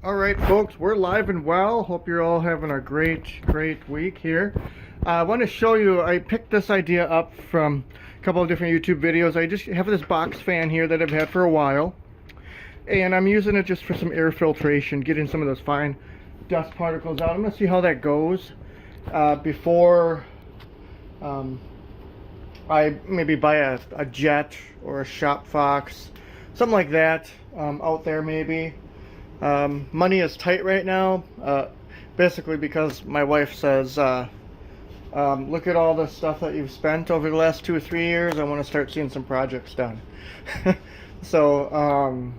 Alright folks, we're live and well. Hope you're all having a great week here. I want to show you, I picked this idea up from a couple of different YouTube videos. I just have this box fan here that I've had for a while, and I'm using it just for some air filtration, getting some of those fine dust particles out. I'm going to see how that goes before I maybe buy a jet or a shop fox, something like that out there maybe. Money is tight right now, basically because my wife says, look at all the stuff that you've spent over the last 2 or 3 years. I want to start seeing some projects done. So,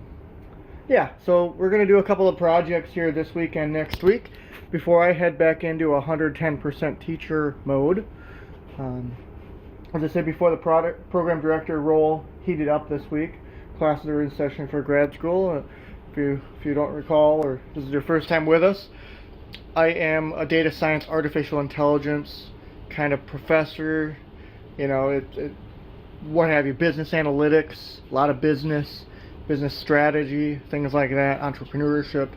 yeah, so we're going to do a couple of projects here this week and next week before I head back into 110% teacher mode. As I said before, the program director role heated up this week. Classes are in session for grad school. If you don't recall, or this is your first time with us, I am a data science, artificial intelligence kind of professor. You know, what have you, business analytics, a lot of business strategy, things like that, entrepreneurship,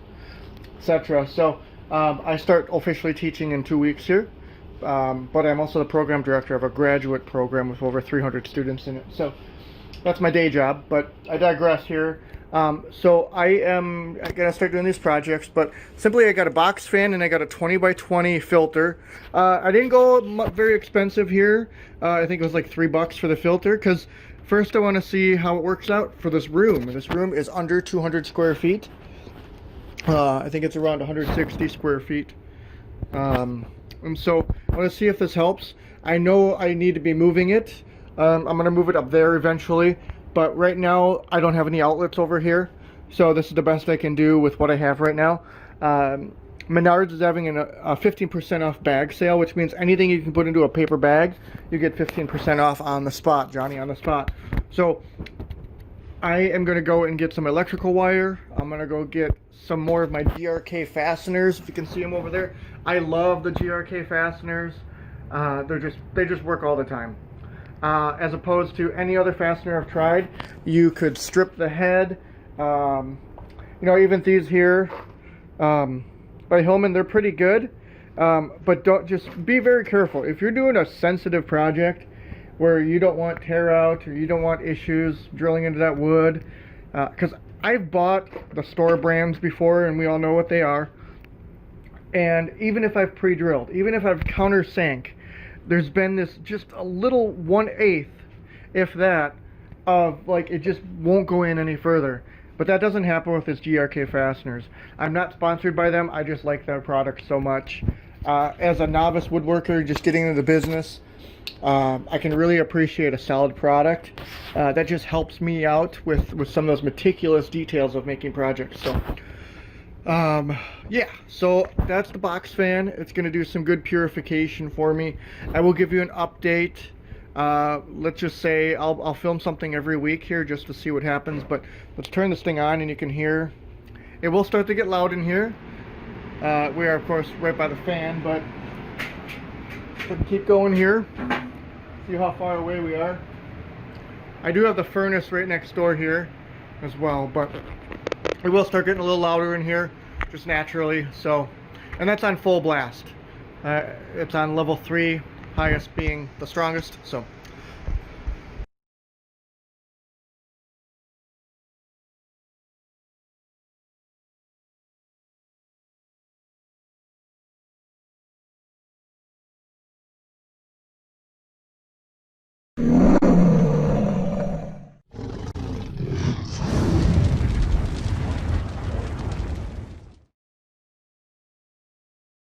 etc. So I start officially teaching in 2 weeks here, but I'm also the program director of a graduate program with over 300 students in it. So that's my day job, but I digress here. So I am gonna start doing these projects, but simply I got a box fan and I got a 20 by 20 filter. I didn't go very expensive here. I think it was like $3 for the filter, because first I want to see how it works out for this room. This room is under 200 square feet. I think it's around 160 square feet. And so I want to see if this helps. I know I need to be moving it. I'm going to move it up there eventually, but right now I don't have any outlets over here, so this is the best I can do with what I have right now. Menards is having a 15% off bag sale, which means anything you can put into a paper bag, you get 15% off on the spot, Johnny on the spot. So I am going to go and get some electrical wire. I'm going to go get some more of my GRK fasteners, if you can see them over there. I love the GRK fasteners. They just work all the time. As opposed to any other fastener I've tried. You could strip the head. You know, even these here by Hillman, they're pretty good. But just be very careful. If you're doing a sensitive project where you don't want tear out or you don't want issues drilling into that wood, because I've bought the store brands before and we all know what they are. And even if I've pre-drilled, even if I've countersank, there's been this just a little 1/8, if that, of like it just won't go in any further. But that doesn't happen with this GRK fasteners. I'm not sponsored by them. I just like their product so much. As a novice woodworker just getting into the business, I can really appreciate a solid product that just helps me out with some of those meticulous details of making projects. So yeah, so that's the box fan. It's going to do some good purification for me. I will give you an update. Let's just say I'll film something every week here just to see what happens, but let's turn this thing on and you can hear it will start to get loud in here. We are of course right by the fan, but we can keep going here, see how far away we are. I do have the furnace right next door here as well, but it will start getting a little louder in here, just naturally. So, and that's on full blast. It's on level 3, highest being the strongest. So.